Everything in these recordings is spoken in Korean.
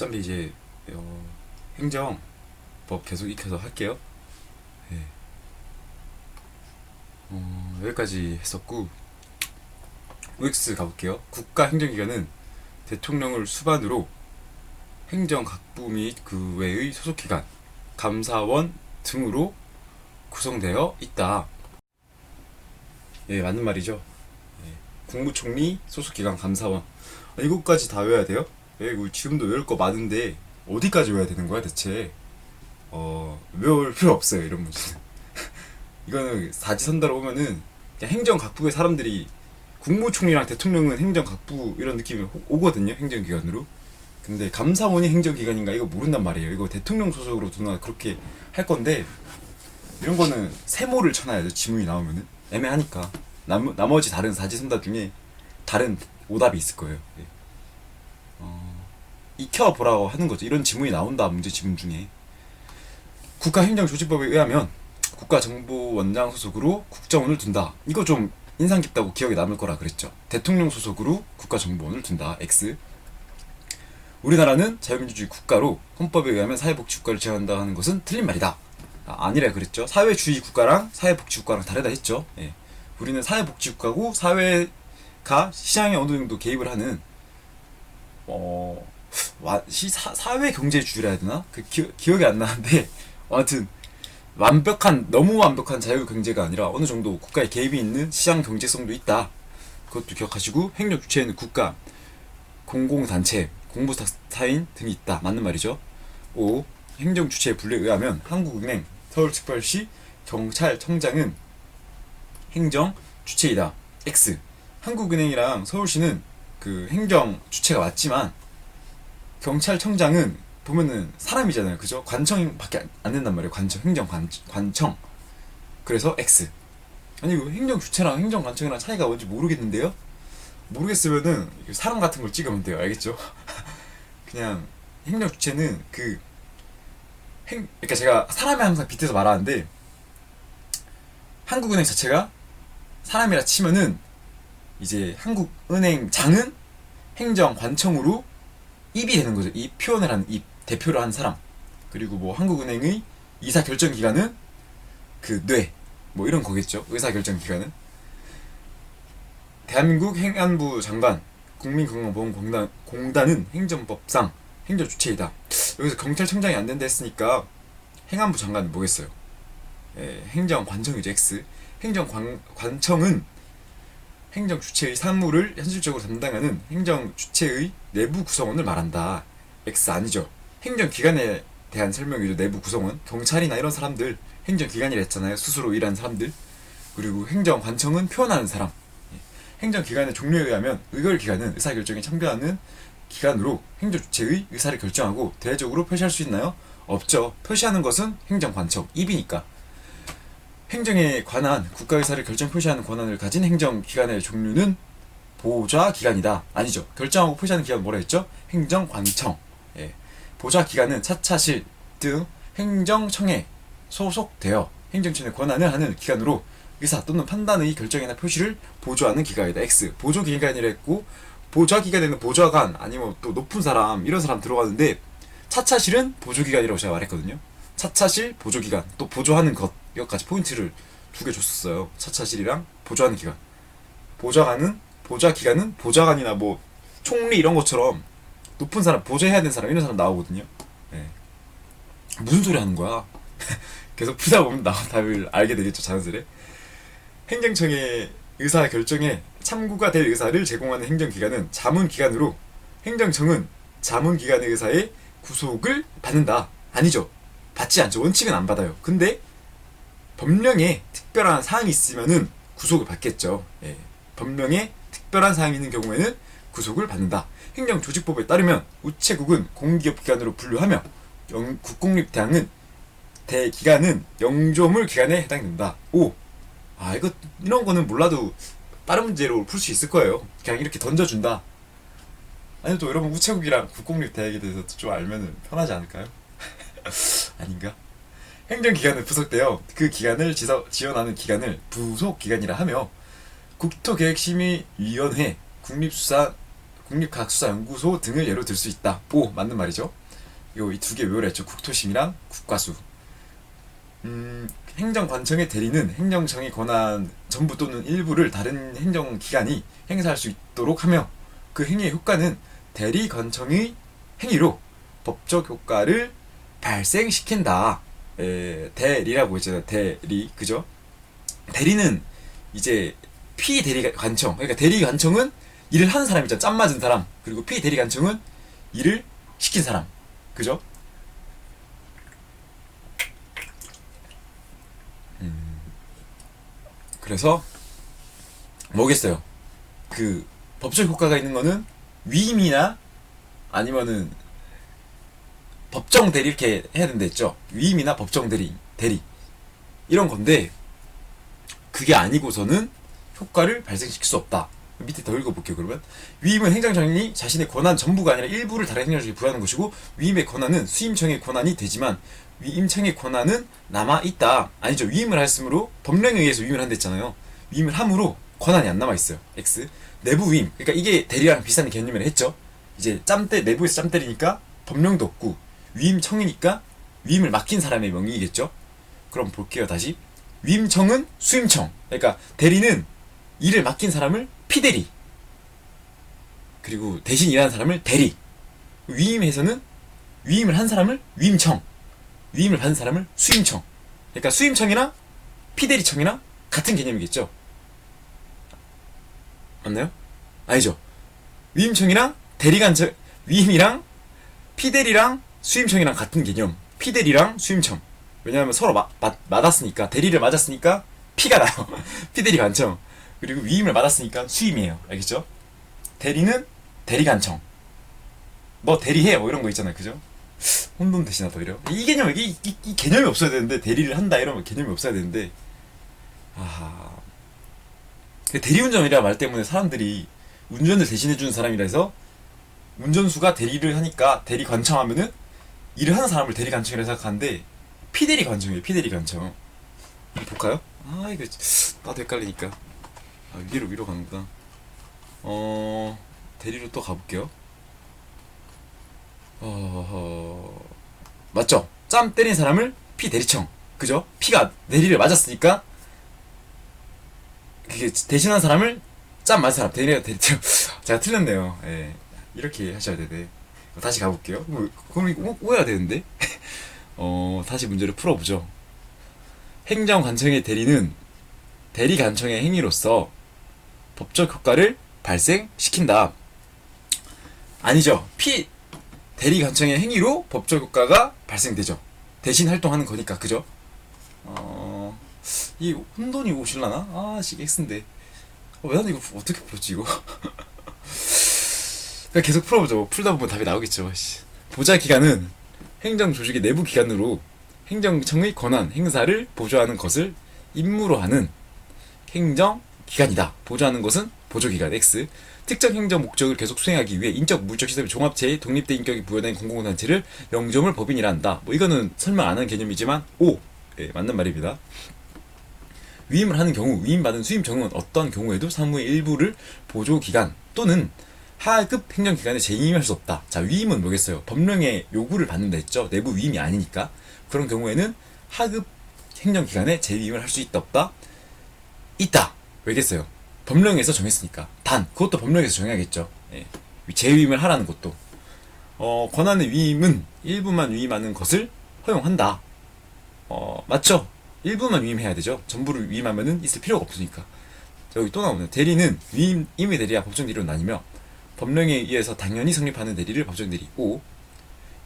어차피 이제 행정법 계속 익혀서 할게요. 예. 여기까지 했었고 OX 가볼게요. 국가행정기관은 대통령을 수반으로 행정각부 및 그 외의 소속기관, 감사원 등으로 구성되어 있다. 예, 맞는 말이죠. 예. 국무총리, 소속기관, 감사원. 이것까지 다 외워야 돼요? 예, 이거 지금도 외울 거 많은데 어디까지 외워야 되는 거야 대체? 외울 필요 없어요 이런 문제는. 이거는 사지선다로 보면은 그냥 행정각부의 사람들이 국무총리랑 대통령은 행정각부 이런 느낌이 오거든요 행정기관으로. 근데 감사원이 행정기관인가 이거 모른단 말이에요. 이거 대통령 소속으로 누나 그렇게 할 건데 이런 거는 세모를 쳐놔야 돼 지문이 나오면은 애매하니까. 나머지 다른 사지선다 중에 다른 오답이 있을 거예요. 예. 익혀보라고 하는 거죠. 이런 지문이 나온다 문제 지문 중에. 국가행정조직법에 의하면 국가정보원장 소속으로 국정원을 둔다. 이거 좀 인상 깊다고 기억에 남을 거라 그랬죠. 대통령 소속으로 국가정보원을 둔다. X. 우리나라는 자유민주주의 국가로 헌법에 의하면 사회복지국가를 지향한다 하는 것은 틀린 말이다. 아니라 그랬죠. 사회주의 국가랑 사회복지국가랑 다르다 했죠. 예. 우리는 사회복지국가고 사회가 시장에 어느 정도 개입을 하는 사회경제주의라 해야 되나? 기억이 안 나는데 아무튼 너무 완벽한 자유경제가 아니라 어느 정도 국가의 개입이 있는 시장 경제성도 있다. 그것도 기억하시고 행정 주체에는 국가, 공공단체, 공보사인 등이 있다. 맞는 말이죠. 5. 행정 주체의 분류에 의하면 한국은행, 서울특별시, 경찰청장은 행정 주체이다. X. 한국은행이랑 서울시는 그 행정 주체가 맞지만 경찰청장은 보면은 사람이잖아요. 그죠? 관청밖에 안 된단 말이에요. 관청. 그래서 X. 아니 이거 행정 주체랑 행정 관청이랑 차이가 뭔지 모르겠는데요? 모르겠으면은 사람 같은 걸 찍으면 돼요. 알겠죠? 그냥 행정 주체는 그러니까 제가 사람에 항상 빗대서 말하는데 한국은행 자체가 사람이라 치면은 이제 한국은행장은 행정관청으로 입이 되는 거죠. 이 표현을 하는 입, 대표를 하는 사람. 그리고 뭐 한국은행의 의사결정기관은 그 뇌, 뭐 이런 거겠죠. 의사결정기관은. 대한민국 행안부 장관, 국민건강보험공단은 행정법상 행정주체이다. 여기서 경찰청장이 안 된다 했으니까 행안부 장관은 뭐겠어요? 행정관청이죠. X. 행정관청은 행정주체의 사무를 현실적으로 담당하는 행정주체의 내부 구성원을 말한다. X 아니죠. 행정기관에 대한 설명이죠. 내부 구성원. 경찰이나 이런 사람들 행정기관이라 했잖아요. 스스로 일하는 사람들. 그리고 행정관청은 표현하는 사람. 행정기관의 종류에 의하면 의결기관은 의사결정에 참여하는 기관으로 행정주체의 의사를 결정하고 대외적으로 표시할 수 있나요? 없죠. 표시하는 것은 행정관청, 입이니까. 행정에 관한 국가의사를 결정 표시하는 권한을 가진 행정기관의 종류는 보좌기관이다. 아니죠. 결정하고 표시하는 기관은 뭐라 했죠? 행정관청. 예. 보좌기관은 차차실 등 행정청에 소속되어 행정청의 권한을 하는 기관으로 의사 또는 판단의 결정이나 표시를 보조하는 기관이다. X. 보조기관이라 했고 보좌기관에는 보좌관 아니면 또 높은 사람 이런 사람 들어가는데 차차실은 보조기관이라고 제가 말했거든요. 차차실, 보조기관, 또 보조하는 것 이것까지 포인트를 2개 줬었어요. 차차실이랑 보조하는 기관. 보좌기관은 보좌관이나 뭐 총리 이런 것처럼 높은 사람, 보조해야 되는 사람 이런 사람 나오거든요. 네. 무슨 소리 하는 거야? 계속 풀다 보면 답을 알게 되겠죠. 자연스레. 행정청의 의사 결정에 참고가 될 의사를 제공하는 행정기관은 자문기관으로 행정청은 자문기관의 의사의 구속을 받는다. 아니죠. 받지 않죠. 원칙은 안 받아요. 근데 법령에 특별한 사항이 있으면은 구속을 받겠죠. 예. 법령에 특별한 사항이 있는 경우에는 구속을 받는다. 행정조직법에 따르면 우체국은 공기업기관으로 분류하며 국공립대학은 대기관은 영조물 기관에 해당된다. 5. 이런 거는 몰라도 다른 문제로 풀 수 있을 거예요. 그냥 이렇게 던져준다. 아니 또 여러분 우체국이랑 국공립대학에 대해서 좀 알면은 편하지 않을까요? 아닌가? 행정기관은 부속되어 그 기관을 지원하는 기관을 부속기관이라 하며 국토계획심의위원회, 국립과학수사연구소 등을 예로 들 수 있다. 오, 맞는 말이죠. 이 두 개 외우라 했죠. 국토심이랑 국과수. 행정관청의 대리는 행정청의 권한 전부 또는 일부를 다른 행정기관이 행사할 수 있도록 하며 그 행위의 효과는 대리관청의 행위로 법적 효과를 발생시킨다. 대리라고 했잖아요. 대리, 그죠? 대리는 이제 피대리관청, 그러니까 대리관청은 일을 하는 사람이죠. 짬 맞은 사람. 그리고 피대리관청은 일을 시킨 사람. 그죠? 그래서 뭐겠어요? 그 법적 효과가 있는 거는 위임이나 아니면은 법정 대리 이렇게 해야 된다 했죠. 위임이나 법정 대리 이런 건데 그게 아니고서는 효과를 발생시킬 수 없다. 밑에 더 읽어볼게요. 그러면 위임은 행정청이 자신의 권한 전부가 아니라 일부를 다른 행정청에 부여하는 것이고 위임의 권한은 수임청의 권한이 되지만 위임청의 권한은 남아있다. 아니죠. 위임을 했으므로 법령에 의해서 위임을 한댔잖아요. 위임을 함으로 권한이 안 남아있어요. X 내부 위임, 그러니까 이게 대리랑 비슷한 개념이라 했죠. 이제 짬때 내부에서 짬 때리니까 법령도 없고 위임청이니까 위임을 맡긴 사람의 명의겠죠. 그럼 볼게요. 다시 위임청은 수임청, 그러니까 대리는 일을 맡긴 사람을 피대리, 그리고 대신 일하는 사람을 대리. 위임에서는 위임을 한 사람을 위임청, 위임을 받은 사람을 수임청. 그러니까 수임청이랑 피대리청이랑 같은 개념이겠죠. 맞나요? 아니죠. 위임청이랑 대리관청, 위임이랑 피대리랑 수임청이랑 같은 개념. 피대리랑 수임청. 왜냐하면 서로 맞았으니까, 대리를 맞았으니까 피가 나요. 피대리관청. 그리고 위임을 맞았으니까 수임이에요. 알겠죠? 대리는 대리관청. 뭐 대리해 뭐 이런 거 있잖아요. 그죠? 혼돈 대신하다 이래요. 이 개념, 이 개념이 없어야 되는데, 대리를 한다 이러면 개념이 없어야 되는데, 아하. 대리운전이라 말 때문에 사람들이 운전을 대신해주는 사람이라 해서 운전수가 대리를 하니까 대리관청하면은 일을 하는 사람을 대리관청이라 생각하는데 피대리관청이에요. 피대리관청. 볼까요? 아 이거 나도 헷갈리니까. 아, 위로 가는구나. 대리로 또 가볼게요. 맞죠? 짬 때린 사람을 피대리청. 그죠? 피가 대리를 맞았으니까 그게 대신한 사람을 짬 맞은 사람 대리청. 제가 틀렸네요. 예. 이렇게 하셔야 되네. 다시 가볼게요. 그럼 이거 오해야 되는데. 다시 문제를 풀어보죠. 행정관청의 대리는 대리관청의 행위로서 법적 효과를 발생시킨다. 아니죠. 대리관청의 행위로 법적 효과가 발생되죠. 대신 활동하는 거니까. 그죠? 이 혼돈이 오실라나? 아, 씨, X인데. 왜 나는 이거 어떻게 풀었지, 이거? 그냥 계속 풀어보죠. 풀다 보면 답이 나오겠죠. 보좌기관은 행정조직의 내부 기관으로 행정청의 권한 행사를 보조하는 것을 임무로 하는 행정기관이다. 보조하는 것은 보조기관 X. 특정 행정 목적을 계속 수행하기 위해 인적, 물적 시설의 종합체의 독립된 인격이 부여된 공공단체를 영점을 법인이라 한다. 뭐 이거는 설명 안 하는 개념이지만 예, 맞는 말입니다. 위임을 하는 경우 위임받은 수임청은 어떤 경우에도 사무의 일부를 보조기관 또는 하급 행정기관에 재임할 수 없다. 자, 위임은 뭐겠어요? 법령의 요구를 받는다 했죠. 내부 위임이 아니니까. 그런 경우에는 하급 행정기관에 재임을 할 수 있다 없다? 있다. 왜겠어요? 법령에서 정했으니까. 단 그것도 법령에서 정해야겠죠. 예. 재위임을 하라는 것도. 권한의 위임은 일부만 위임하는 것을 허용한다. 맞죠? 일부만 위임해야 되죠. 전부를 위임하면은 있을 필요가 없으니까. 여기 또 나오네요. 대리는 임의 대리와 법정 대리로 나뉘며 법령에 의해서 당연히 성립하는 대리를 법정 대리고,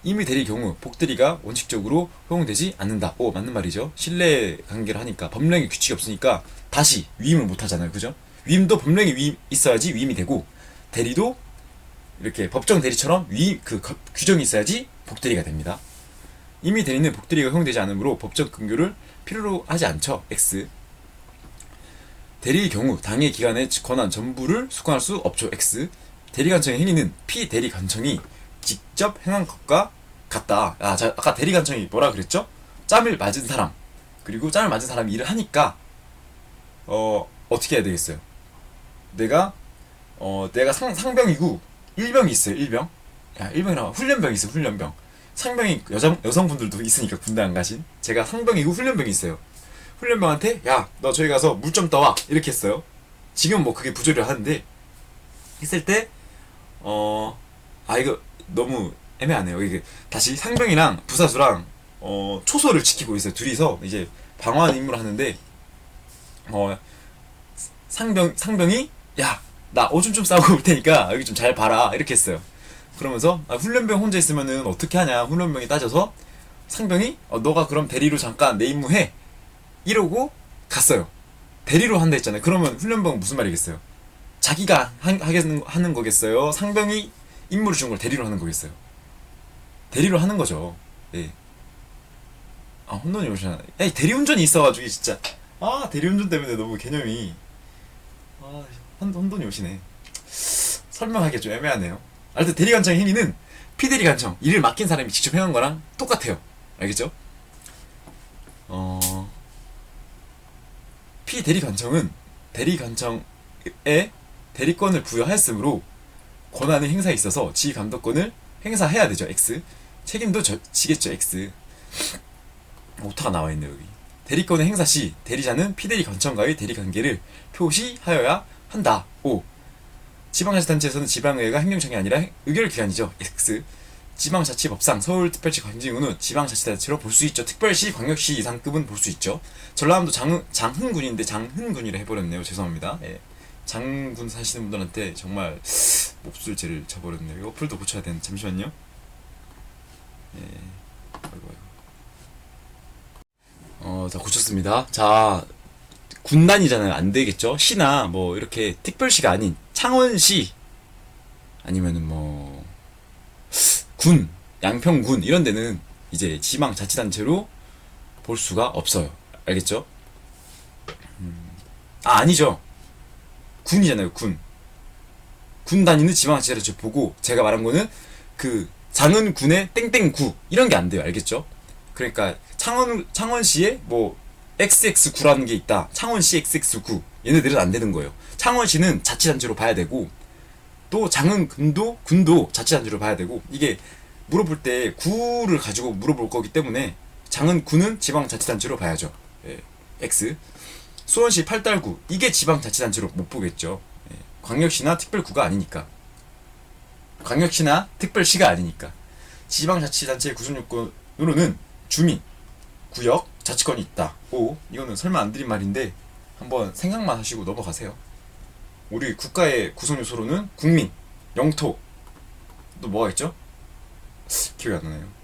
임의 대리의 경우 복대리가 원칙적으로 허용되지 않는다. 맞는 말이죠. 신뢰 관계를 하니까 법령에 규칙이 없으니까 다시 위임을 못 하잖아요. 그죠? 위임도 법령에 있어야지 위임이 되고, 대리도 이렇게 법정 대리처럼 규정이 있어야지 복대리가 됩니다. 임의 대리는 복대리가 허용되지 않으므로 법적 근거를 필요로 하지 않죠. X. 대리의 경우 당해 기관의 권한 전부를 수행할 수 없죠. X. 대리관청의 행위는 피대리관청이 직접 행한 것과 같다. 아까 대리관청이 뭐라 그랬죠? 짬을 맞은 사람, 그리고 짬을 맞은 사람이 일을 하니까 어떻게 해야 되겠어요? 내가 상병이고 일병이 있어요. 일병. 야, 일병이랑 훈련병이 있어요. 훈련병. 상병이 여성분들도 있으니까 군대 안 가신. 제가 상병이고 훈련병이 있어요. 훈련병한테 야, 너 저기 가서 물 좀 떠와 이렇게 했어요. 지금 뭐 그게 부조리를 하는데 했을 때 이거 너무 애매하네요. 이게 다시 상병이랑 부사수랑 초소를 지키고 있어요. 둘이서 이제 방어하는 임무를 하는데 상병이 야, 나 오줌 좀 싸고 올 테니까 여기 좀 잘 봐라 이렇게 했어요. 그러면서 훈련병 혼자 있으면은 어떻게 하냐 훈련병이 따져서 상병이 너가 그럼 대리로 잠깐 내 임무 해 이러고 갔어요. 대리로 한다 했잖아요. 그러면 훈련병은 무슨 말이겠어요? 자기가 하는 거겠어요? 상병이 임무를 준 걸 대리로 하는 거겠어요? 대리로 하는 거죠. 예. 혼돈이 오시나. 대리운전이 있어가지고 진짜. 대리운전 때문에 너무 개념이. 혼돈이 오시네. 설명하기 좀 애매하네요. 하여튼 대리관청의 행위는 피대리관청, 일을 맡긴 사람이 직접 행한 거랑 똑같아요. 알겠죠? 피대리관청은 대리관청에 대리권을 부여하였으므로 권한의 행사에 있어서 지휘감독권을 행사해야 되죠. X. 책임도 지겠죠. X. 오타가 나와있네요. 여기. 대리권의 행사 시 대리자는 피대리관청과의 대리관계를 표시하여야 한다. O. 지방자치단체에서는 지방의회가 행정청이 아니라 의결기관이죠. X. 지방자치법상 서울특별시 광진군은 지방자치단체로 볼 수 있죠. 특별시, 광역시 이상급은 볼 수 있죠. 전라남도 장흥군인데 장흥군이라 해버렸네요. 죄송합니다. 예. 장군 사시는 분들한테 정말 몹쓸 죄를 져버렸네요. 이거 어플도 고쳐야 되는. 잠시만요. 예. 자, 고쳤습니다. 자, 군단이잖아요. 안 되겠죠? 시나 뭐 이렇게 특별시가 아닌 창원시 아니면은 뭐 군, 양평군 이런 데는 이제 지방자치단체로 볼 수가 없어요. 알겠죠? 아니죠. 군이잖아요. 군 단위는 지방자치단체 보고 제가 말한 거는 그 장은군의 땡땡구 이런 게 안 돼요. 알겠죠? 그러니까 창원시에 뭐 XX9라는 게 있다. 창원시 XX9 얘네들은 안 되는 거예요. 창원시는 자치단체로 봐야 되고 또 군도 자치단체로 봐야 되고 이게 물어볼 때 구를 가지고 물어볼 거기 때문에 장은군은 지방자치단체로 봐야죠. 예, X. 수원시 8달구 이게 지방자치단체로 못 보겠죠. 예, 광역시나 특별구가 아니니까. 광역시나 특별시가 아니니까. 지방자치단체의 구성요건으로는 주민, 구역, 자치권이 있다. 오, 이거는 설마 안 드린 말인데 한번 생각만 하시고 넘어가세요. 우리 국가의 구성요소로는 국민, 영토, 또 뭐가 있죠? 기억이 안 나네요.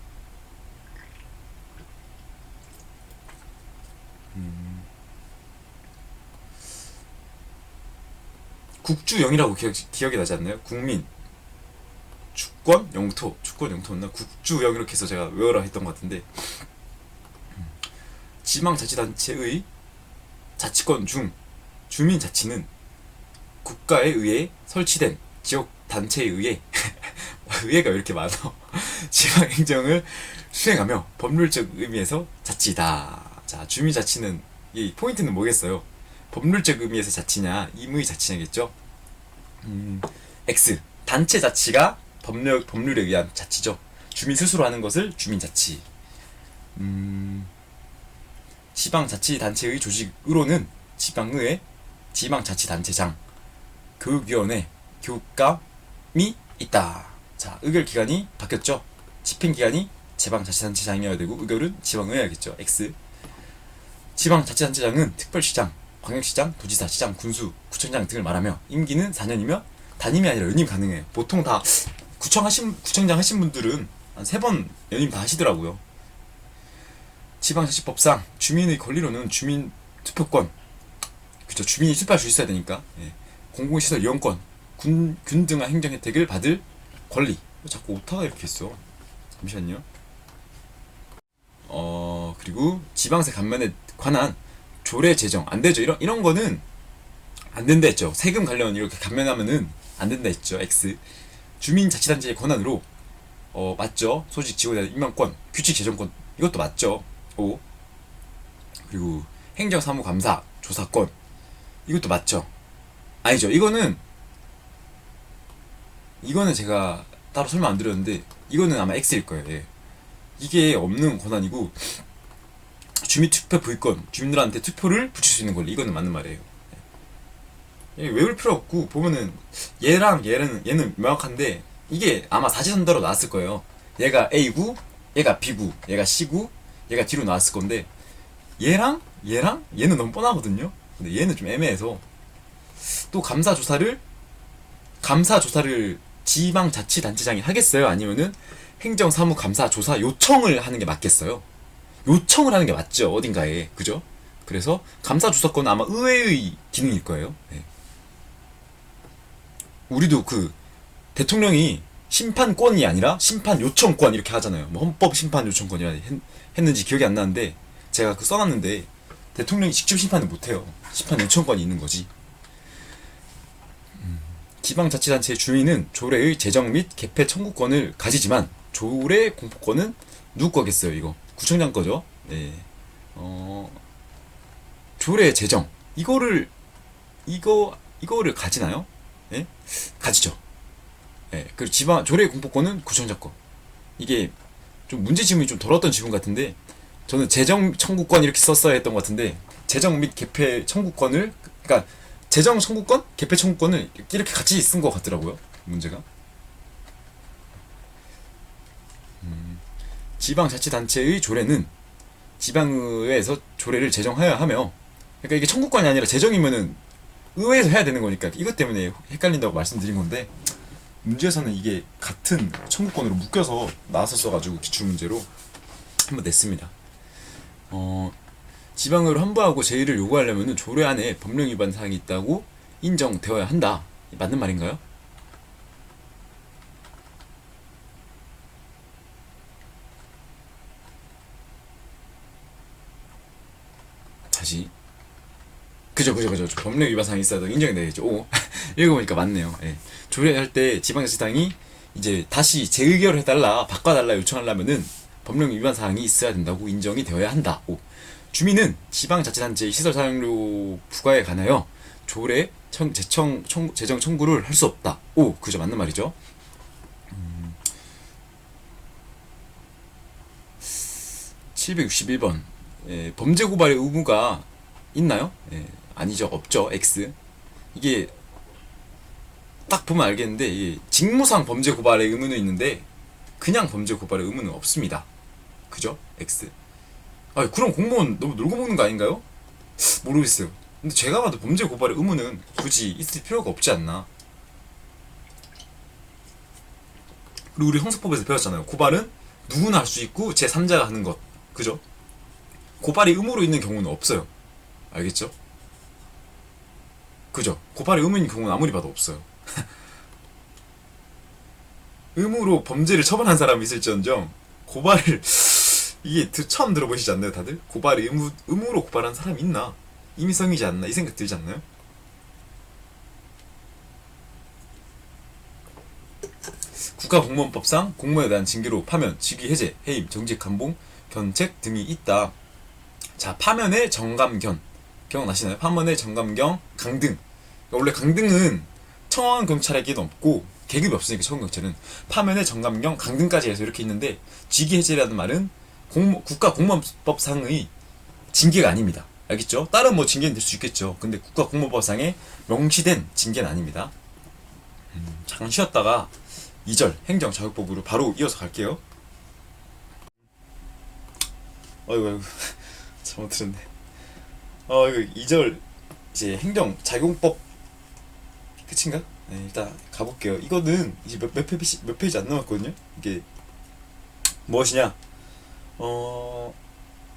국주영이라고 기억이 나지 않나요? 국민, 주권, 영토였나? 국주영 이렇게 해서 제가 외워라 했던 것 같은데 지방자치단체의 자치권 중 주민자치는 국가에 의해 설치된 지역단체에 의해 의회가 왜 이렇게 많아 지방행정을 수행하며 법률적 의미에서 자치다. 자, 주민자치는 이 포인트는 뭐겠어요? 법률적 의미에서 자치냐 임의 자치냐겠죠. X. 단체 자치가 법률에 의한 자치죠. 주민 스스로 하는 것을 주민자치. 지방자치단체의 조직으로는 지방의회, 지방자치단체장, 교육위원회, 교육감이 있다. 자, 의결기관이 바뀌었죠. 집행기관이 지방자치단체장이어야 되고 의결은 지방의회야겠죠. X. 지방자치단체장은 특별시장, 광역시장, 도지사, 시장, 군수, 구청장 등을 말하며 임기는 4년이며 단임이 아니라 연임 가능해요. 보통 다 구청장 하신 분들은 한 3번 연임 다 하시더라고요. 지방자치법상 주민의 권리로는 주민 투표권, 그쵸, 주민이 투표할 수 있어야 되니까. 예. 공공시설 이용권, 군 등의 행정 혜택을 받을 권리. 자꾸 오타가 이렇게 있어. 잠시만요. 그리고 지방세 감면에 관한 조례 제정 안 되죠. 이런 거는 안 된다 했죠. 세금 관련 이렇게 감면하면은 안 된다 했죠. X. 주민자치단체의 권한으로 맞죠. 소식 지원에 대한 임명권, 규칙 제정권 이것도 맞죠. O. 그리고 행정사무감사 조사권 이것도 맞죠. 아니죠. 이거는 이거는 제가 따로 설명 안 드렸는데 이거는 아마 X일 거예요. 예. 이게 없는 권한이고 주민투표 부의권, 주민들한테 투표를 붙일 수 있는 권리, 이거는 맞는 말이에요. 예. 외울 필요 없고 보면은 얘랑 얘는 명확한데 이게 아마 사지선다로 나왔을 거예요. 얘가 A구, 얘가 B구, 얘가 C구, 얘가 D로 나왔을 건데 얘랑 얘는 너무 뻔하거든요. 근데 얘는 좀 애매해서 또 감사조사를 지방자치단체장이 하겠어요? 아니면은 행정사무감사조사 요청을 하는 게 맞겠어요? 요청을 하는 게 맞죠, 어딘가에. 그죠? 그래서 감사조사권은 아마 의회의 기능일 거예요. 네. 우리도 그 대통령이 심판권이 아니라 심판 요청권 이렇게 하잖아요. 뭐 헌법 심판 요청권이라 했는지 기억이 안 나는데 제가 그 써놨는데 대통령이 직접 심판을 못해요. 심판 요청권이 있는 거지. 지방자치단체의 주민은 조례의 제정 및 개폐 청구권을 가지지만 조례 공포권은 누구 거겠어요? 이거 구청장 거죠. 네. 조례 제정 이거를 가지나요? 예? 가지죠. 예. 그리고 조례 공포권은 구청장 거. 이게 좀 문제 지문이 좀 덜었던 지문 같은데 저는 재정 청구권 이렇게 썼어야 했던 것 같은데 재정 및 개폐 청구권을, 그러니까 재정 청구권, 개폐 청구권을 이렇게 같이 쓴 것 같더라고요. 문제가. 지방자치단체의 조례는 지방의회에서 조례를 제정해야 하며, 그러니까 이게 청구권이 아니라 재정이면은 의회에서 해야 되는 거니까 이것 때문에 헷갈린다고 말씀드린 건데 문제에서는 이게 같은 청구권으로 묶여서 나왔었어가지고 기출문제로 한번 냈습니다. 지방의회로 환부하고 제의를 요구하려면 조례 안에 법령 위반 사항이 있다고 인정되어야 한다. 맞는 말인가요? 다시. 그죠. 법령 위반 사항이 있어도 인정이 되겠죠. 오, 읽어보니까 맞네요. 예. 조례할 때 지방자치당이 이제 다시 재의결을 해달라, 바꿔달라 요청하려면은 법령 위반 사항이 있어야 된다고 인정이 되어야 한다. 오. 주민은 지방자치단체의 시설 사용료 부과에 관하여 조례 재정 청구를 할 수 없다. 오, 그죠. 맞는 말이죠. 761번. 예, 범죄 고발의 의무가 있나요? 예, 아니죠. 없죠. X. 이게 딱 보면 알겠는데 이게 직무상 범죄 고발의 의무는 있는데 그냥 범죄 고발의 의무는 없습니다. 그죠? X. 아, 그럼 공무원 너무 놀고 먹는 거 아닌가요? 모르겠어요. 근데 제가 봐도 범죄 고발의 의무는 굳이 있을 필요가 없지 않나. 그리고 우리 형사법에서 배웠잖아요. 고발은 누구나 할 수 있고 제3자가 하는 것. 그죠? 고발이 의무로 있는 경우는 없어요. 알겠죠? 그죠? 고발이 의무인 경우는 아무리 봐도 없어요. 의무로 범죄를 처벌한 사람이 있을지언정 고발을 이게 처음 들어보시지 않나요, 다들? 고발이 의무로 고발한 사람이 있나? 임의성이지 않나? 이 생각 들지 않나요? 국가공무원법상 공무원에 대한 징계로 파면, 직위 해제, 해임, 정직 감봉, 견책 등이 있다. 자, 파면의 정감견 기억나시나요? 파면의 정감경, 강등. 그러니까 원래 강등은 청원 경찰에게는 없고 계급이 없으니까 청원 경찰은 파면의 정감경, 강등까지 해서 이렇게 있는데 직위 해제라는 말은 국가공무원법상의 징계가 아닙니다. 알겠죠? 다른 뭐 징계는 될 수 있겠죠. 근데 국가공무원법상에 명시된 징계는 아닙니다. 잠깐 쉬었다가 2절 행정자격법으로 바로 이어서 갈게요. 어이구 잘못 들었네. 이거 2절 이제 행정자격법 끝인가? 네, 일단 가볼게요. 이거는 이제 몇 페이지 안 남았거든요. 이게 무엇이냐?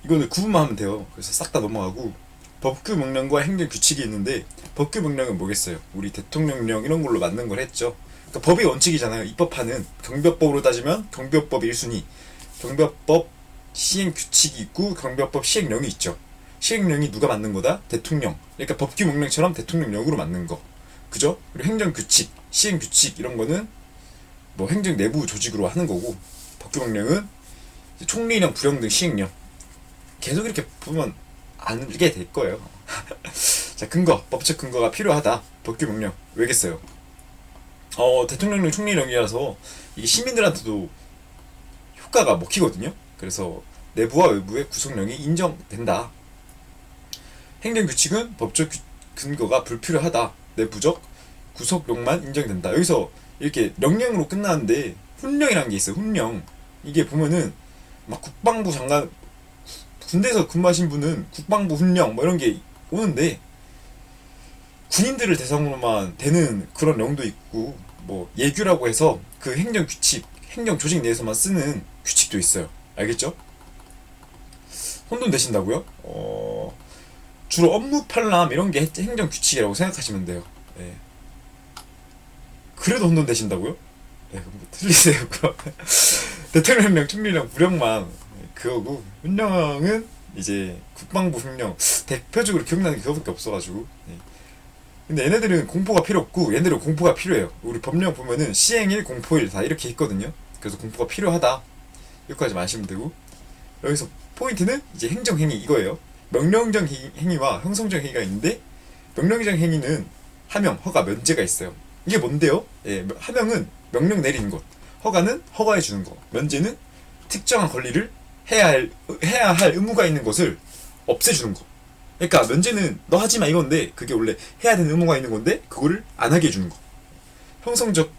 이거는 구분만 하면 돼요. 그래서 싹 다 넘어가고 법규 명령과 행정 규칙이 있는데 법규 명령은 뭐겠어요? 우리 대통령령 이런 걸로 만든 걸 했죠. 그러니까 법이 원칙이잖아요. 입법하는 경비법으로 따지면 경비법 1순위, 경비법 시행 규칙이 있고 경비법 시행령이 있죠. 시행령이 누가 만든 거다? 대통령. 그러니까 법규 명령처럼 대통령령으로 만든 거. 그죠? 그리고 행정 규칙, 시행 규칙 이런 거는 뭐 행정 내부 조직으로 하는 거고 법규 명령은 총리령, 부령 등 시행령. 계속 이렇게 보면 알게 될 거예요. 자, 근거, 법적 근거가 필요하다. 법규 명령 왜겠어요? 대통령령 총리령이라서 이게 시민들한테도 효과가 먹히거든요. 그래서 내부와 외부의 구속령이 인정된다. 행정규칙은 법적 근거가 불필요하다. 내부적 구속령만 인정된다. 여기서 이렇게 명령으로 끝나는데 훈령이라는 게 있어요. 훈령. 이게 보면은 막 국방부 장관, 군대에서 근무하신 분은 국방부 훈령 뭐 이런 게 오는데 군인들을 대상으로만 되는 그런 령도 있고 뭐 예규라고 해서 그 행정규칙, 행정조직 내에서만 쓰는 규칙도 있어요. 알겠죠? 혼돈되신다고요? 주로 업무 편람 이런 게 행정규칙이라고 생각하시면 돼요. 예. 그래도 혼돈되신다고요? 예, 그럼 뭐 틀리세요. 그럼 대통령령, 총리령, 부령만 그거고 훈령은 이제 국방부 훈령. 대표적으로 기억나는 게 그거밖에 없어가지고. 예. 근데 얘네들은 공포가 필요 없고 얘네들은 공포가 필요해요. 우리 법령 보면은 시행일, 공포일 다 이렇게 있거든요. 그래서 공포가 필요하다. 여기까지 마시면 되고, 여기서 포인트는 이제 행정행위 이거예요. 명령적 행위와 형성적 행위가 있는데 명령적 행위는 하명, 허가, 면제가 있어요. 이게 뭔데요? 예, 하명은 명령 내리는 것, 허가는 허가해 주는 것, 면제는 특정한 권리를 해야 할 의무가 있는 것을 없애주는 것. 그러니까 면제는 너 하지마 이건데 그게 원래 해야 되는 의무가 있는 건데 그거를 안 하게 해주는 거. 형성적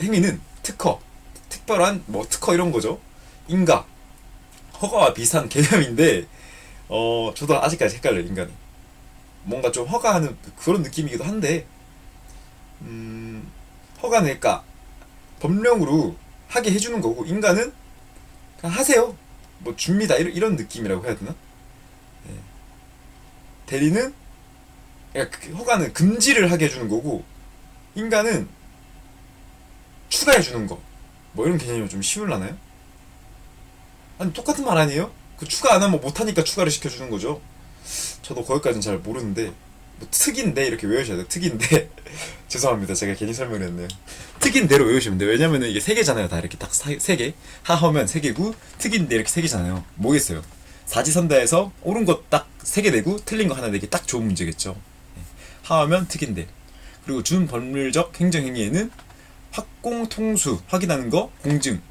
행위는 특허, 특별한 뭐 특허 이런 거죠. 인가, 허가와 비슷한 개념인데 저도 아직까지 헷갈려요. 인간이 뭔가 좀 허가하는 그런 느낌이기도 한데 허가는 그러니까 법령으로 하게 해주는 거고 인간은 그냥 하세요 뭐 줍니다 이런 느낌이라고 해야 되나? 예. 대리는 그러니까 허가는 금지를 하게 해주는 거고 인간은 추가해주는 거 뭐 이런 개념이 좀 쉬울라나요? 아니 똑같은 말 아니에요? 그 추가 안 하면 못하니까 추가를 시켜주는 거죠. 저도 거기까지는 잘 모르는데 뭐 특인데 이렇게 외우셔야 돼요. 특인데 죄송합니다. 제가 괜히 설명을 했네요. 특인대로 외우시면 돼요. 왜냐면은 이게 세 개잖아요. 다 이렇게 딱 세 개. 하하면 세 개고 특인데 이렇게 세 개잖아요. 뭐겠어요? 사지선다에서 옳은 거 딱 세 개 내고 틀린 거 하나 내기 딱 좋은 문제겠죠. 하하면 특인데. 그리고 준법률적 행정행위에는 확공통수 확인하는 거, 공증,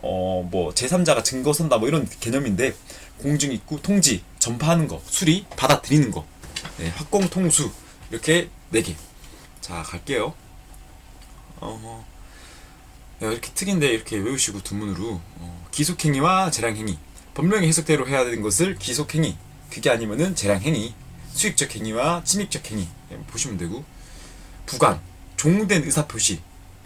뭐 제3자가 증거 선다 뭐 이런 개념인데 공증 있고 통지, 전파하는 거, 수리, 받아들이는 거, 네, 확공통수 이렇게 4개. 자 갈게요. 이렇게 특인데 이렇게 외우시고 두문으로 기속행위와 재량행위. 법령의 해석대로 해야 되는 것을 기속행위, 그게 아니면은 재량행위. 수익적 행위와 침입적 행위 보시면 되고, 부관, 종된 의사표시.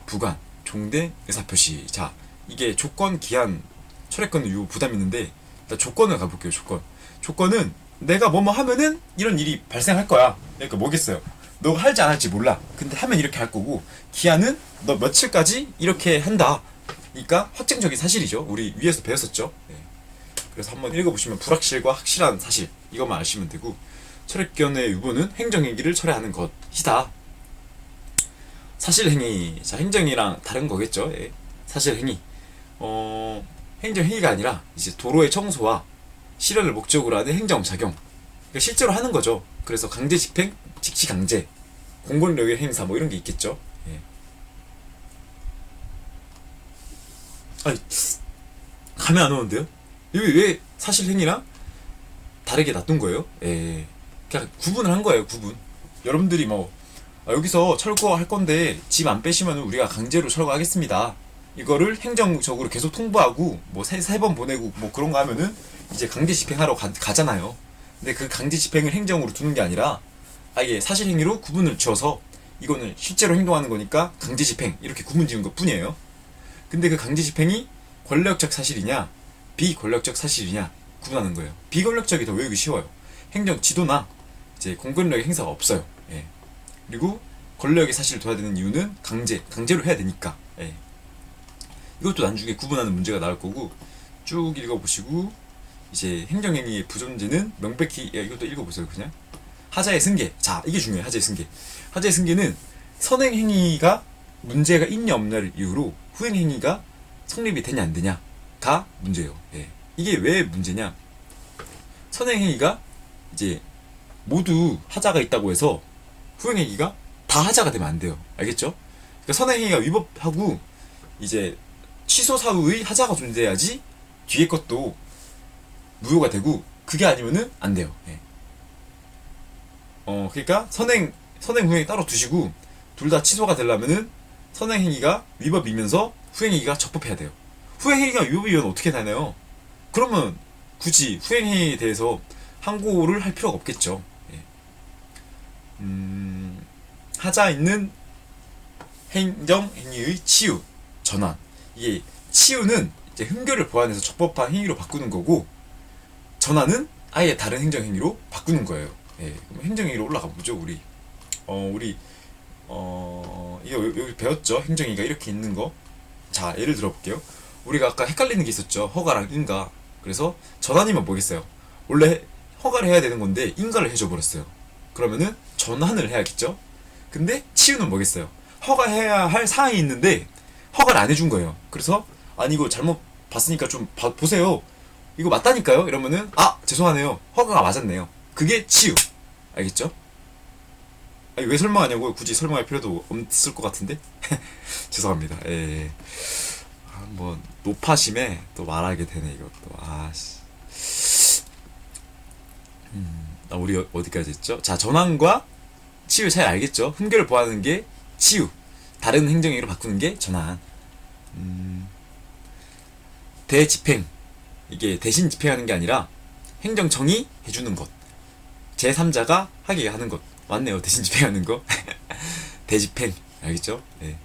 부관, 종된 의사표시. 자, 이게 조건, 기한, 철회권, 유효, 부담 있는데 일단 조건을 가볼게요. 조건은 내가 뭐뭐 하면은 이런 일이 발생할 거야. 그러니까 뭐겠어요? 너가 할지 안 할지 몰라. 근데 하면 이렇게 할 거고, 기한은 너 며칠까지 이렇게 한다. 그러니까 확정적인 사실이죠. 우리 위에서 배웠었죠. 네. 그래서 한번 읽어보시면 불확실과 확실한 사실 이것만 아시면 되고, 철회권의 유보는 행정행위를 철회하는 것이다. 사실행위. 자, 행정이랑 다른 거겠죠. 예. 사실행위. 행정행위가 아니라 이제 도로의 청소와 실현을 목적으로 하는 행정작용. 그러니까 실제로 하는 거죠. 그래서 강제집행, 직시강제, 공권력의 행사 뭐 이런 게 있겠죠. 예. 아니, 감이 안 오는데요? 이게 왜 사실행위랑 다르게 놔둔 거예요? 예. 그냥 구분을 한 거예요. 구분. 여러분들이 뭐 여기서 철거할 건데 집 안 빼시면 우리가 강제로 철거하겠습니다. 이거를 행정적으로 계속 통보하고 뭐 세 번 보내고 뭐 그런 거 하면은 이제 강제 집행하러 가잖아요. 근데 그 강제 집행을 행정으로 두는 게 아니라 아예 사실행위로 구분을 지어서 이거는 실제로 행동하는 거니까 강제 집행 이렇게 구분 지은 것 뿐이에요. 근데 그 강제 집행이 권력적 사실이냐 비권력적 사실이냐 구분하는 거예요. 비권력적이 더 외우기 쉬워요. 행정 지도나 이제 공권력의 행사가 없어요. 예. 그리고 권력의 사실을 둬야 되는 이유는 강제로 해야 되니까. 예. 이것도 나중에 구분하는 문제가 나올 거고, 쭉 읽어보시고 이제 행정행위의 부존재는 명백히, 이것도 읽어보세요. 그냥 하자의 승계. 자, 이게 중요해요. 하자의 승계는 선행행위가 문제가 있냐 없냐를 이유로 후행행위가 성립이 되냐 안 되냐가 문제예요. 예. 이게 왜 문제냐? 선행행위가 이제 모두 하자가 있다고 해서 후행행위가 다 하자가 되면 안 돼요. 알겠죠? 그러니까 선행행위가 위법하고 이제 취소 사후의 하자가 존재해야지 뒤에 것도 무효가 되고, 그게 아니면은 안 돼요. 예. 그러니까 선행 후행 따로 두시고, 둘 다 취소가 되려면은 선행행위가 위법이면서 후행행위가 적법해야 돼요. 후행행위가 위법이면 어떻게 되나요? 그러면 굳이 후행행위에 대해서 항고를 할 필요가 없겠죠. 예. 하자 있는 행정행위의 치유, 전환. 이게 치유는 이제 흠결을 보완해서 적법한 행위로 바꾸는 거고, 전환은 아예 다른 행정행위로 바꾸는 거예요. 예, 그럼 행정행위로 올라가 보죠. 이거 여기 배웠죠? 행정행위가 이렇게 있는 거. 자, 예를 들어볼게요. 우리가 아까 헷갈리는 게 있었죠. 허가랑 인가. 그래서 전환이면 뭐겠어요? 원래 허가를 해야 되는 건데 인가를 해줘 버렸어요. 그러면은 전환을 해야겠죠? 근데 치유는 뭐겠어요? 허가해야 할 사항이 있는데 허가를 안 해준 거예요. 그래서 아니 이거 잘못 봤으니까 좀 보세요. 이거 맞다니까요? 이러면은 죄송하네요. 허가가 맞았네요. 그게 치유. 알겠죠? 아니, 왜 설명하냐고. 굳이 설명할 필요도 없을 것 같은데. 죄송합니다. 예. 한번 노파심에 또 말하게 되네 이것도. 우리 어디까지 했죠? 자, 전환과 치유 차이 알겠죠? 흠결을 보하는 게 치유, 다른 행정행위로 바꾸는 게 전환. 대집행, 이게 대신 집행하는 게 아니라 행정청이 해주는 것, 제3자가 하게 하는 것. 맞네요, 대신 집행하는 거. 대집행, 알겠죠? 네.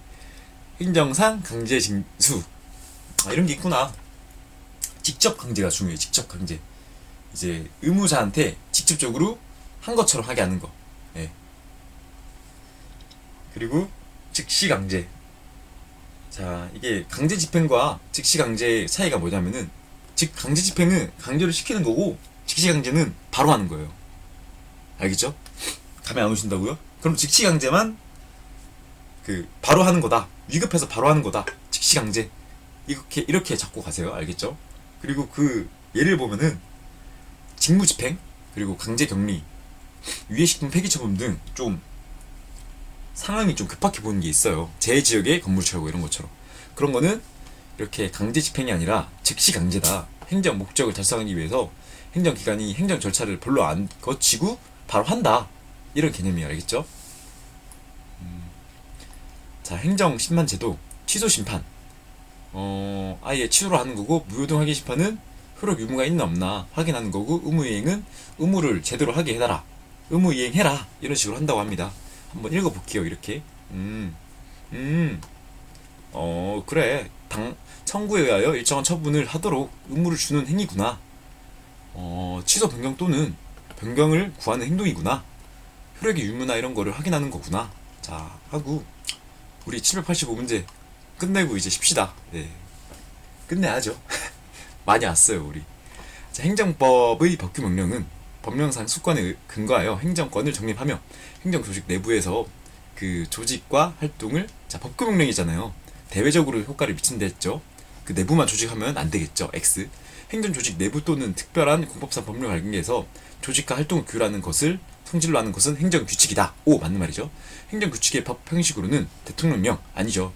행정상 강제 징수. 이런 게 있구나. 직접 강제가 중요해요. 직접 강제. 이제 의무자한테 직접적으로 한 것처럼 하게 하는 거. 예. 그리고 즉시 강제. 자, 이게 강제 집행과 즉시 강제의 차이가 뭐냐면은, 강제 집행은 강제를 시키는 거고, 즉시 강제는 바로 하는 거예요. 알겠죠? 감이 안 오신다고요? 그럼 즉시 강제만 바로 하는 거다. 위급해서 바로 하는 거다. 즉시 강제. 이렇게 잡고 가세요. 알겠죠? 그리고 예를 보면은 직무집행, 그리고 강제격리, 유해식품 폐기처분 등 좀 상황이 좀 급하게 보는 게 있어요. 제 지역의 건물 철거 이런 것처럼. 그런 거는 이렇게 강제집행이 아니라 즉시 강제다. 행정 목적을 달성하기 위해서 행정기관이 행정 절차를 별로 안 거치고 바로 한다. 이런 개념이에요. 알겠죠? 자, 행정심판제도, 취소심판. 아예 취소를 하는 거고, 무효동 확인 심판은 효력 유무가 있나 없나 확인하는 거고, 의무이행은 의무를 제대로 하게 해달라. 의무이행해라. 이런 식으로 한다고 합니다. 한번 읽어볼게요. 이렇게. 그래. 청구에 의하여 일정한 처분을 하도록 의무를 주는 행위구나. 취소 변경 또는 변경을 구하는 행동이구나. 효력의 유무나 이런 거를 확인하는 거구나. 자, 하고 우리 785문제 끝내고 이제 쉽시다. 네. 끝내야죠. 많이 왔어요, 우리. 자, 행정법의 법규명령은 법령상 수권에 근거하여 행정권을 정립하며 행정조직 내부에서 그 조직과 활동을, 자, 법규명령이잖아요. 대외적으로 효과를 미친다 했죠. 그 내부만 조직하면 안 되겠죠. X. 행정조직 내부 또는 특별한 공법상 법률 관계에서 조직과 활동을 규율하는 것을 성질로 하는 것은 행정규칙이다. 오, 맞는 말이죠. 행정규칙의 법 형식으로는 대통령령, 아니죠.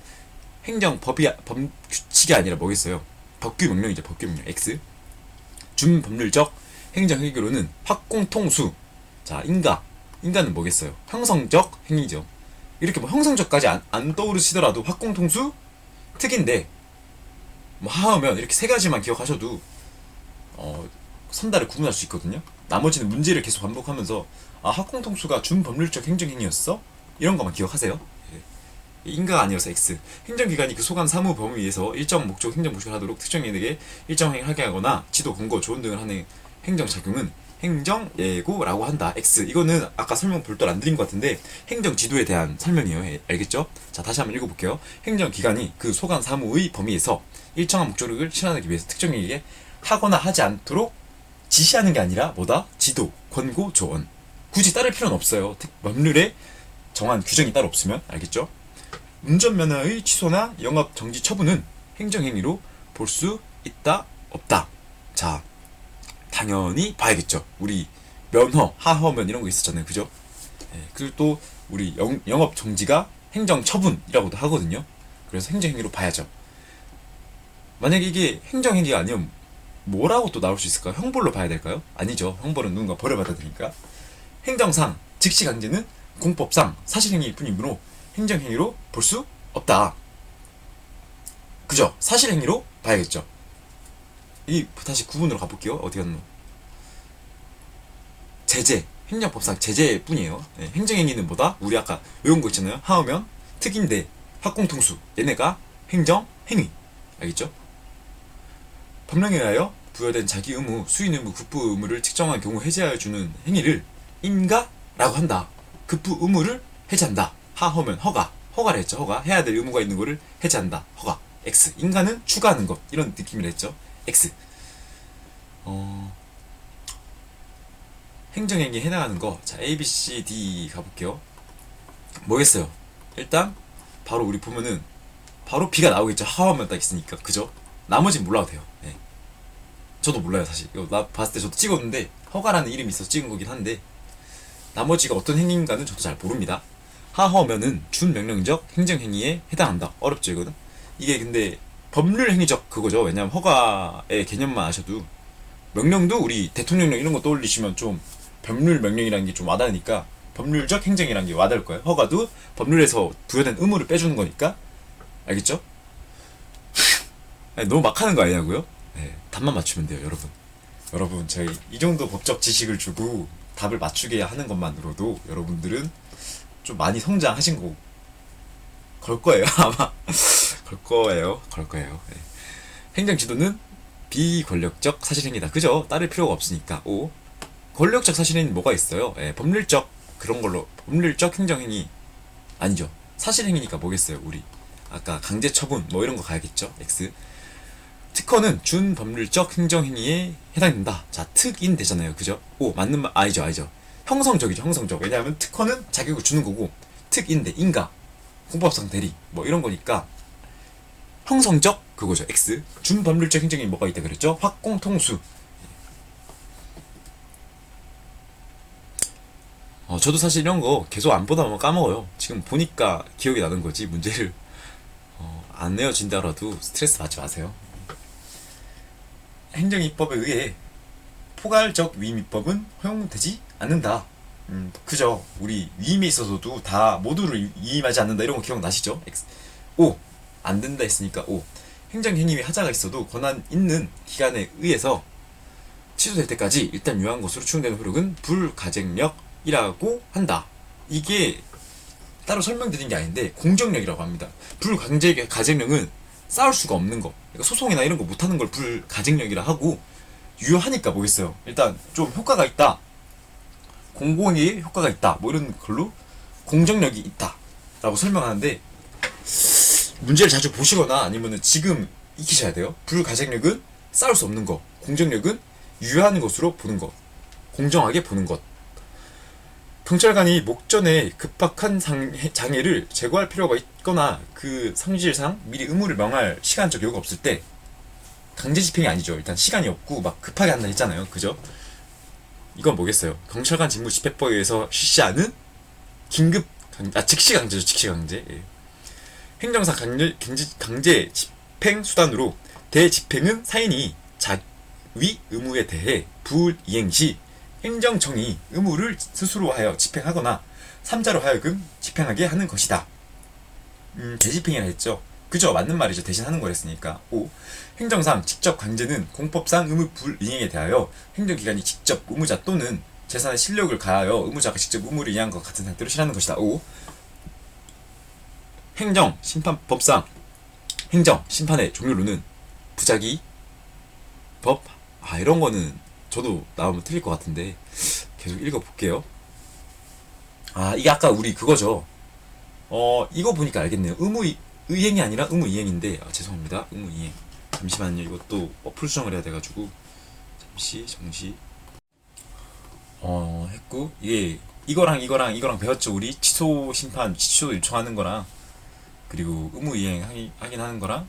규칙이 아니라 뭐겠어요? 법규명령이죠. 법규명령. X. 준법률적 행정행위로는 확공통수. 자, 인가는 뭐겠어요? 형성적 행위죠. 이렇게 뭐 형성적까지 안 떠오르시더라도 확공통수 특인데, 뭐 하면 이렇게 세 가지만 기억하셔도 선달을 구분할 수 있거든요. 나머지는 문제를 계속 반복하면서 확공통수가 준법률적 행정행위였어? 이런 것만 기억하세요. 인가가 아니어서 X. 행정기관이 그 소관 사무 범위에서 일정 목적 행정 부식을 하도록 특정인에게 일정 행위를 하게 하거나 지도, 권고, 조언 등을 하는 행정작용은 행정예고라고 한다. X. 이거는 아까 설명 별도로 안 드린 것 같은데 행정지도에 대한 설명이에요. 알겠죠? 자, 다시 한번 읽어볼게요. 행정기관이 그 소관 사무의 범위에서 일정한 목적을 실현하기 위해서 특정인에게 하거나 하지 않도록 지시하는 게 아니라 뭐다? 지도, 권고, 조언. 굳이 따를 필요는 없어요. 법률에 정한 규정이 따로 없으면. 알겠죠? 운전면허의 취소나 영업 정지 처분은 행정행위로 볼 수 있다, 없다. 자, 당연히 봐야겠죠. 우리 면허, 하허면 이런 거 있었잖아요. 그죠? 그리고 또 우리 영업 정지가 행정처분이라고도 하거든요. 그래서 행정행위로 봐야죠. 만약에 이게 행정행위가 아니면 뭐라고 또 나올 수 있을까요? 형벌로 봐야 될까요? 아니죠. 형벌은 누군가 벌을 받아야 되니까. 행정상 즉시강제는 공법상 사실행위일 뿐이므로 행정행위로 볼 수 없다. 그죠? 사실행위로 봐야겠죠. 이 다시 구분으로 가볼게요. 어디 갔노? 제재, 행정법상 제재뿐이에요. 네, 행정행위는 뭐다? 우리 아까 외운 거 있잖아요. 하우면, 특임대, 합공통수. 얘네가 행정행위. 알겠죠? 법령에 의하여 부여된 자기 의무, 수인 의무, 급부 의무를 특정한 경우 해제하여 주는 행위를 인가라고 한다. 급부 의무를 해제한다. 하하면 허가. 허가를 했죠. 허가. 해야 될 의무가 있는 거를 해제한다. 허가. X. 인가는 추가하는 것. 이런 느낌을 했죠. X. 행정행위에 해당하는 거. 자, A, B, C, D 가볼게요. 뭐겠어요? 일단 바로 우리 보면은 바로 B가 나오겠죠. 하하면 딱 있으니까. 그죠? 나머지는 몰라도 돼요. 네. 저도 몰라요 사실. 이거 나 봤을 때 저도 찍었는데 허가라는 이름이 있어서 찍은 거긴 한데 나머지가 어떤 행위인가는 저도 잘 모릅니다. 하허면은 준명령적 행정행위에 해당한다. 어렵죠 이거는. 이게 근데 법률행위적 그거죠. 왜냐면 허가의 개념만 아셔도 명령도 우리 대통령령 이런 거 떠올리시면 좀 법률명령이라는 게 좀 와닿으니까 법률적 행정이라는 게 와닿을 거예요. 허가도 법률에서 부여된 의무를 빼주는 거니까. 알겠죠? 아니, 너무 막 하는 거 아니냐고요? 네, 답만 맞추면 돼요 여러분. 여러분 저희 이 정도 법적 지식을 주고 답을 맞추게 하는 것만으로도 여러분들은 좀 많이 성장하신 거 걸 거예요 아마. 걸 거예요. 네. 행정지도는 비권력적 사실행위다. 그죠? 따를 필요가 없으니까. 오. 권력적 사실행위 뭐가 있어요? 예, 법률적 그런 걸로 법률적 행정행위 아니죠. 사실행위니까 뭐겠어요? 우리 아까 강제처분 뭐 이런 거 가야겠죠. X. 특허는 준법률적 행정행위에 해당된다. 자, 특인 되잖아요. 그죠? 오, 맞는 말, 아니죠. 형성적이죠, 형성적. 왜냐하면 특허는 자격을 주는 거고, 특인대, 인가, 공법상 대리, 뭐 이런 거니까, 형성적, 그거죠. X. 준법률적 행정행위 뭐가 있다 그랬죠? 확공통수. 저도 사실 이런 거 계속 안 보다 보면 까먹어요. 지금 보니까 기억이 나는 거지, 문제를. 안 내어진다라도 스트레스 받지 마세요. 행정입법에 의해 포괄적 위임입법은 허용되지 않는다. 그죠. 우리 위임에 있어서도 다 모두를 위임하지 않는다 이런 거 기억나시죠? X. O. 안 된다 했으니까 O. 행정행위에 하자가 있어도 권한 있는 기관에 의해서 취소될 때까지 일단 유한 것으로 추정되는 효력은 불가쟁력이라고 한다. 이게 따로 설명드린 게 아닌데 공정력이라고 합니다. 불가쟁력은 싸울 수가 없는 거. 그러니까 소송이나 이런 거 못하는 걸 불가쟁력이라 하고 유효하니까 뭐겠어요. 일단 좀 효과가 있다. 공공에 효과가 있다. 뭐 이런 걸로 공정력이 있다. 라고 설명하는데 문제를 자주 보시거나 아니면은 지금 익히셔야 돼요. 불가쟁력은 싸울 수 없는 거. 공정력은 유효한 것으로 보는 것. 공정하게 보는 것. 경찰관이 목전에 급박한 장애를 제거할 필요가 있거나 그 성질상 미리 의무를 명할 시간적 여유가 없을 때 강제 집행이 아니죠. 일단 시간이 없고 막 급하게 한다 했잖아요. 그죠? 이건 뭐겠어요? 경찰관 직무집행법에 의해서 실시하는 즉시 강제죠. 즉시 강제. 예. 행정상 강제 집행 수단으로 대집행은 사인이 자위 의무에 대해 불이행 시 행정청이 의무를 스스로 하여 집행하거나 삼자로 하여금 집행하게 하는 것이다. 대집행이라 했죠. 그죠? 맞는 말이죠. 대신 하는 거랬으니까. 5. 행정상 직접 강제는 공법상 의무 불이행에 대하여 행정기관이 직접 의무자 또는 재산의 실력을 가하여 의무자가 직접 의무를 이행한 것 같은 상태로 실하는 것이다. 5. 행정 심판법상 행정 심판의 종류로는 부작위 법 이런 거는 저도 나오면 틀릴 것 같은데 계속 읽어볼게요. 이게 아까 우리 그거죠. 이거 보니까 알겠네요. 의행이 아니라 의무이행인데 죄송합니다. 의무이행. 잠시만요. 이것도 어플 수정을 해야 돼가지고 정시 했고 이게 이거랑 배웠죠. 우리 취소 심판 취소 요청하는 거랑 그리고 의무이행 확인하는 거랑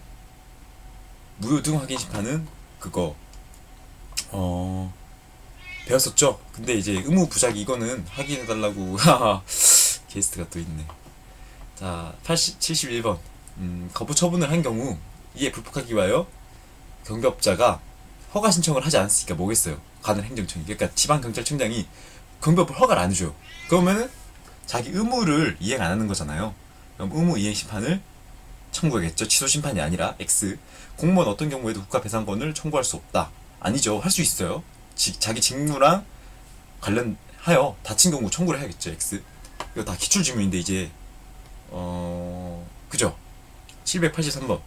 무효등 확인 심판은 그거 배웠었죠. 근데 이제 의무 부작위 이거는 확인해달라고 게스트가 또 있네. 자, 71번. 거부 처분을 한 경우 이에 불복하기 위하여 경비업자가 허가 신청을 하지 않았으니까 뭐겠어요? 관할 행정청이. 그러니까 지방경찰청장이 경비업을 허가를 안 해줘요. 그러면은 자기 의무를 이행 안 하는 거잖아요. 그럼 의무 이행 심판을 청구하겠죠. 취소 심판이 아니라 X. 공무원 어떤 경우에도 국가배상권을 청구할 수 없다. 아니죠. 할 수 있어요. 자기 직무랑 관련하여 다친 경우 청구를 해야겠죠. X. 이거 다 기출지문인데 이제 그죠? 783번.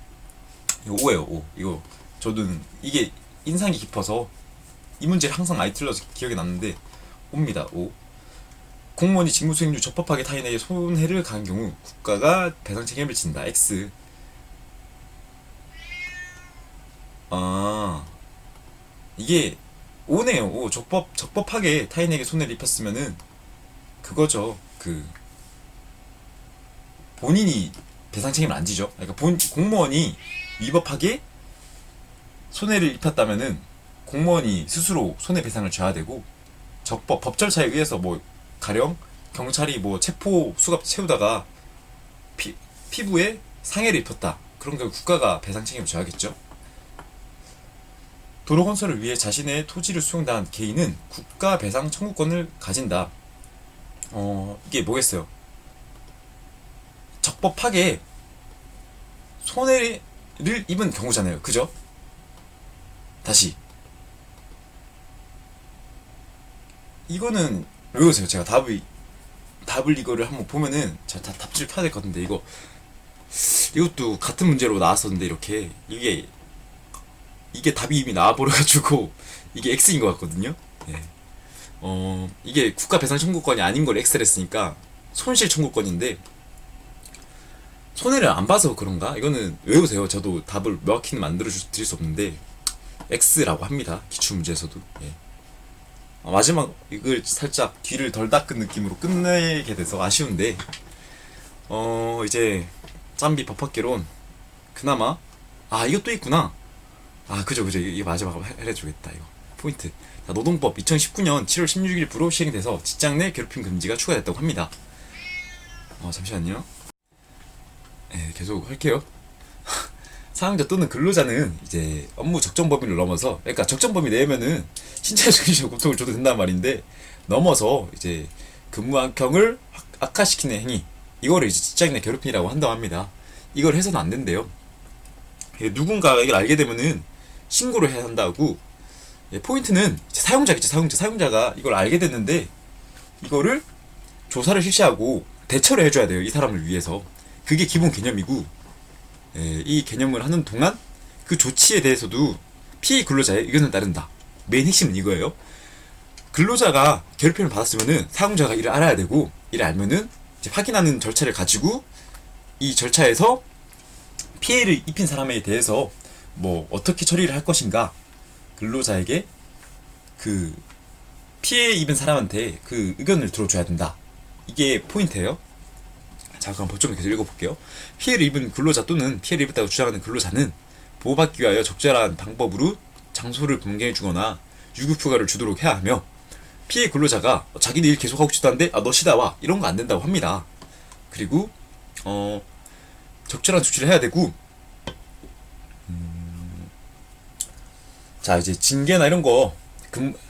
이거 5예요. 5. 이거 저는 이게 인상이 깊어서 이 문제를 항상 많이 틀려서 기억에 남는데 5입니다. 5. 공무원이 직무 수행 중 적법하게 타인에게 손해를 가한 경우 국가가 배상 책임을 진다. X. 아, 이게 5네요. 5. 적법하게 타인에게 손해를 입혔으면은 그거죠. 본인이 배상 책임을 안 지죠. 그러니까 공무원이 위법하게 손해를 입혔다면은 공무원이 스스로 손해배상을 져야 되고, 법 절차에 의해서 뭐 가령 경찰이 뭐 체포 수갑 채우다가 피부에 상해를 입혔다. 그런 경우 국가가 배상 책임을 져야겠죠. 도로 건설을 위해 자신의 토지를 수용당한 개인은 국가 배상 청구권을 가진다. 이게 뭐겠어요? 적법하게 손해를 입은 경우잖아요. 그죠? 다시 이거는 외우세요. 제가 답을 이거를 한번 보면은 제가 답지를 펴야 될 것 같은데, 이것도 같은 문제로 나왔었는데 이렇게 이게 답이 이미 나와버려가지고 이게 X인 것 같거든요. 예. 이게 국가 배상 청구권이 아닌 걸 X를 했으니까 손실 청구권인데 손해를 안 봐서 그런가? 이거는 외우세요. 저도 답을 명확히는 만들어 드릴 수 없는데 X라고 합니다. 기출 문제에서도. 예. 마지막 이걸 살짝 뒤를 덜 닦은 느낌으로 끝내게 돼서 아쉬운데, 이제 짬비 법학개론 그나마 이것도 있구나. 그죠. 이게 마지막으로 해주겠다. 이거 포인트. 자, 노동법 2019년 7월 16일부로 시행이 돼서 직장 내 괴롭힘 금지가 추가됐다고 합니다. 잠시만요. 계속 할게요. 사용자 또는 근로자는 이제 업무 적정 범위를 넘어서, 그러니까 적정 범위 내면은 신체적 정신적 고통을 줘도 된다는 말인데, 넘어서 이제 근무 환경을 악화시키는 행위, 이거를 이제 직장 내 괴롭힘이라고 한다고 합니다. 이걸 해서는 안 된대요. 누군가가 이걸 알게 되면은 신고를 해야 한다고. 포인트는 사용자겠죠. 사용자가 이걸 알게 됐는데 이거를 조사를 실시하고 대처를 해줘야 돼요. 이 사람을 위해서. 그게 기본 개념이고, 이 개념을 하는 동안 그 조치에 대해서도 피해 근로자의 의견을 따른다. 메인 핵심은 이거예요. 근로자가 괴롭힘을 받았으면은 사용자가 이를 알아야 되고, 이를 알면은 이제 확인하는 절차를 가지고 이 절차에서 피해를 입힌 사람에 대해서 뭐 어떻게 처리를 할 것인가, 근로자에게 그 피해 입은 사람한테 그 의견을 들어줘야 된다. 이게 포인트예요. 자, 그럼 법조문 계속 읽어볼게요. 피해를 입은 근로자 또는 피해를 입었다고 주장하는 근로자는 보호받기 위하여 적절한 방법으로 장소를 변경해주거나 유급휴가를 주도록 해야 하며, 피해 근로자가 자기네 일 계속하고 싶다 한데 너 쉬다 와, 이런 거 안 된다고 합니다. 그리고 적절한 조치를 해야 되고, 자, 이제 징계나 이런 거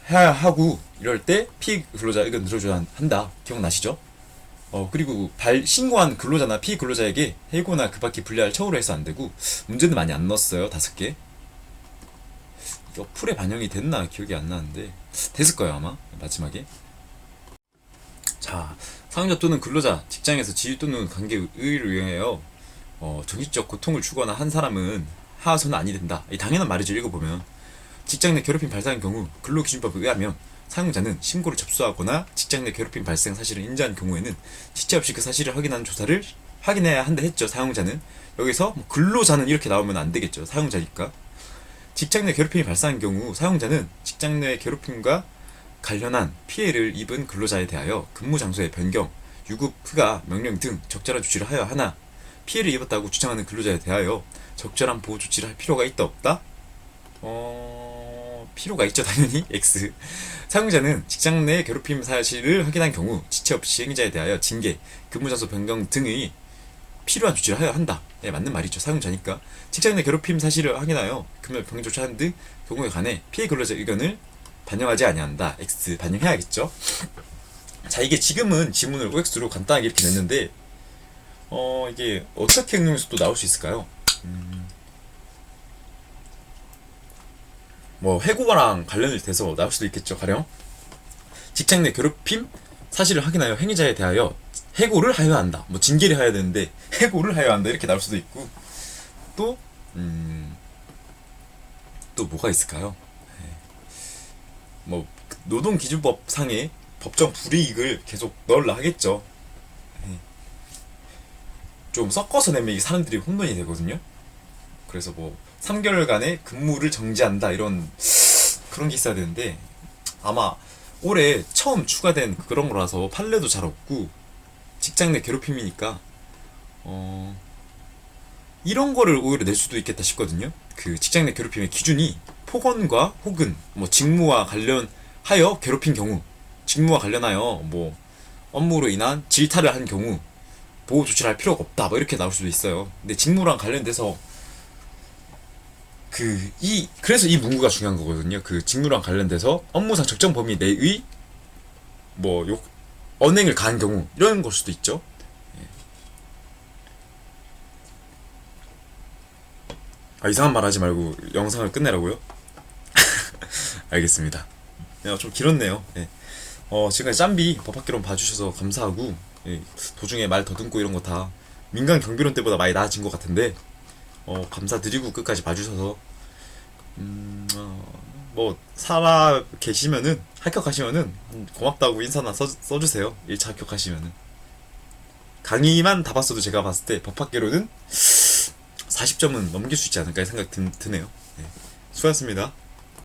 해야 하고, 이럴 때 피해 근로자 의견 들어줘야 한다. 기억나시죠? 그리고 신고한 근로자나 피해 근로자에게 해고나 그 밖에 불리할 처우를 해서 안 되고, 문제는 많이 안 넣었어요. 5개. 풀에 반영이 됐나 기억이 안 나는데 됐을 거예요, 아마. 마지막에. 자, 사용자 또는 근로자, 직장에서 지위 또는 관계 의의를 위하여 정신적 고통을 주거나 한 사람은 하하선은 아니 된다. 이 당연한 말이죠. 읽어보면 직장 내 괴롭힘 발생한 경우 근로기준법에 의하면 사용자는 신고를 접수하거나 직장 내 괴롭힘 발생 사실을 인지한 경우에는 지체 없이 그 사실을 확인하는 조사를 확인해야 한다 했죠. 사용자는. 여기서 근로자는 이렇게 나오면 안 되겠죠. 사용자니까. 직장 내 괴롭힘이 발생한 경우 사용자는 직장 내 괴롭힘과 관련한 피해를 입은 근로자에 대하여 근무 장소의 변경, 유급 휴가 명령 등 적절한 조치를 하여야 하나, 피해를 입었다고 주장하는 근로자에 대하여 적절한 보호 조치를 할 필요가 있다 없다? 필요가 있죠, 당연히. X. 사용자는 직장 내 괴롭힘 사실을 확인한 경우 지체 없이 행위자에 대하여 징계, 근무 장소 변경 등의 필요한 조치를 하여야 한다. 예, 맞는 말이죠. 사용자니까. 직장 내 괴롭힘 사실을 확인하여 금연 병행 조치하는 등 경우에 관해 피해 근로자 의견을 반영하지 아니한다. X 반영해야겠죠. 자, 이게 지금은 지문을 OX로 간단하게 이렇게 냈는데 이게 어떻게 응용해서 또 나올 수 있을까요? 뭐 해고랑 관련이 돼서 나올 수도 있겠죠. 가령 직장 내 괴롭힘 사실을 확인하여 행위자에 대하여 해고를 하여야 한다. 뭐 징계를 해야 되는데 해고를 하여야 한다 이렇게 나올 수도 있고 또 또 뭐가 있을까요? 뭐 노동기준법 상의 법정 불이익을 계속 넣으려 하겠죠. 좀 섞어서 내면 이게 사람들이 혼돈이 되거든요. 그래서 뭐 3개월간의 근무를 정지한다 이런 그런 게 있어야 되는데 아마 올해 처음 추가된 그런 거라서 판례도 잘 없고 직장 내 괴롭힘이니까 이런 거를 오히려 낼 수도 있겠다 싶거든요. 그 직장 내 괴롭힘의 기준이 폭언과 혹은 뭐 직무와 관련하여 괴롭힌 경우, 직무와 관련하여 뭐 업무로 인한 질타를 한 경우 보호 조치를 할 필요가 없다. 뭐 이렇게 나올 수도 있어요. 근데 직무랑 관련돼서 그래서 이 문구가 중요한 거거든요. 그 직무랑 관련돼서 업무상 적정 범위 내의 뭐 언행을 가한 경우 이런 걸 수도 있죠. 이상한 말 하지 말고 영상을 끝내라고요? 알겠습니다. 좀 길었네요. 예. 지금까지 짬비 법학개론 봐주셔서 감사하고 예, 도중에 말 더듬고 이런 거 다 민간 경비론 때보다 많이 나아진 것 같은데 감사드리고 끝까지 봐주셔서 뭐 살아 계시면은 합격하시면은 고맙다고 인사나 써주세요. 1차 합격하시면은 강의만 다 봤어도 제가 봤을 때 법학개론은 40점은 넘길 수 있지 않을까 생각 드네요. 네. 수고하셨습니다.